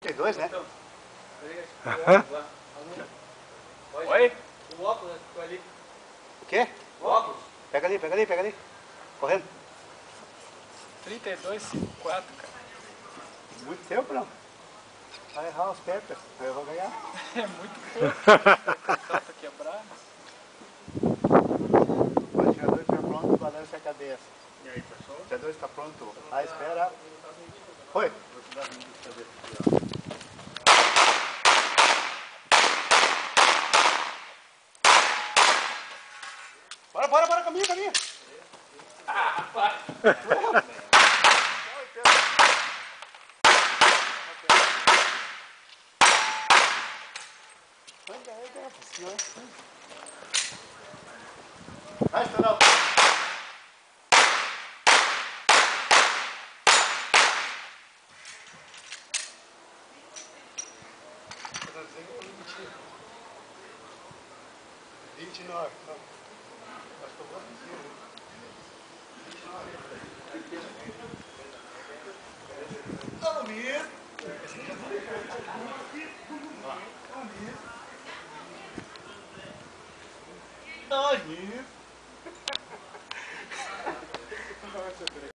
32, né? Oi? O óculos ficou ali. O quê? O óculos? Pega ali, pega ali, pega ali. Correndo. 32,54, cara. Muito tempo, não? Vai errar os pepas, aí eu vou ganhar. É muito pouco. Tá quebrado. O atirador está pronto, balança a cabeça. E aí, pessoal? O atirador está pronto. À espera. Foi. Bora, bora, bora, caminha, caminha. Ah, rapaz! Vai, Estorão. Eu não sei como 29. Não. Acho que eu vou dizer. 29. Almir. Almir. Almir.